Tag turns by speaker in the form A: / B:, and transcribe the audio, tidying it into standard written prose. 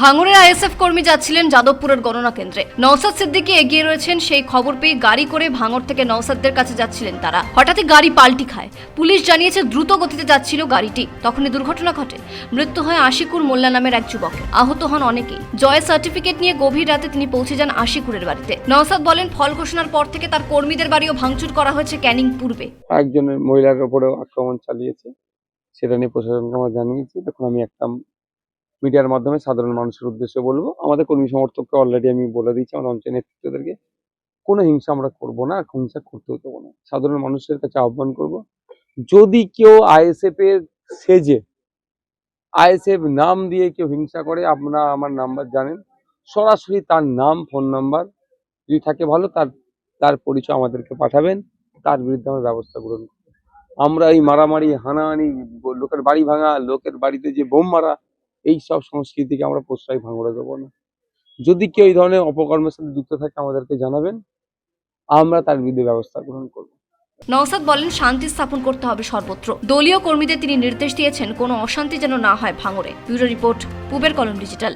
A: ভাঙড়ের আইএসএফ কর্মী যাচ্ছিলেন যাদবপুরের গণনা কেন্দ্রে। নওশাদ সিদ্দিকী এগিয়ে রয়েছেন। সেই খবর পেয়ে গাড়ি করে ভাঙড় থেকে নওশাদদের কাছে যাচ্ছিলেন তারা। হঠাৎই গাড়ি পাল্টি খায়। পুলিশ জানিয়েছে দ্রুত গতিতে যাচ্ছিল গাড়িটি, তখনই দুর্ঘটনা ঘটে। মৃত্যু হয় আশিকুর মোল্লা নামের এক যুবকের। আহত হন অনেকেই। জয়ের সার্টিফিকেট নিয়ে গভীর রাতে তিনি পৌঁছে যান আশিকুরের বাড়িতে। নওশাদ বলেন, ফল ঘোষণার পর থেকে তার কর্মীদের বাড়িও ভাঙচুর করা হয়েছে ক্যানিং পূর্বে।
B: একজনের মহিলার উপরেও আক্রমণ চালিয়েছে, সেটা নিয়ে প্রশাসনকে আমরা জানিয়েছি। দেখুন, আমি একটা মিডিয়ার মাধ্যমে সাধারণ মানুষের উদ্দেশ্যে বলবো, আমাদের কর্মী সমর্থককে অলরেডি আমি বলে দিয়েছি, আমার অঞ্চল নেতৃত্বদেরকে, কোনো হিংসা আমরা করবো না, হিংসা করতেও দেবো না। সাধারণ মানুষের কাছে আহ্বান করব, যদি কেউ আইএসএফ এর সেজে আইএসএফ নাম দিয়ে কেউ হিংসা করে, আপনারা আমার নাম্বার জানেন, সরাসরি তার নাম, ফোন নাম্বার যদি থাকে ভালো, তার পরিচয় আমাদেরকে পাঠাবেন, তার বিরুদ্ধে আমরা ব্যবস্থা গ্রহণ করব। আমরা এই মারামারি, হানাহানি, লোকের বাড়ি ভাঙা, লোকের বাড়িতে যে বোম মারা, এই সব সংস্কৃতিকে আমরা প্রশ্রয় ভাঙড়ে দেবো না। যদি কেউ এই ধরনের অপকর্মের সাথে যুক্ত থাকে আমাদেরকে জানাবেন, আমরা তার বিরুদ্ধে ব্যবস্থা গ্রহণ করব।
A: নওশাদ বলেন, শান্তি স্থাপন করতে হবে সর্বত্র। দলীয় কর্মীদের তিনি নির্দেশ দিয়েছেন কোনো অশান্তি যেন না হয় ভাঙড়ে। ব্যুরো রিপোর্ট, পূবের কলম ডিজিটাল।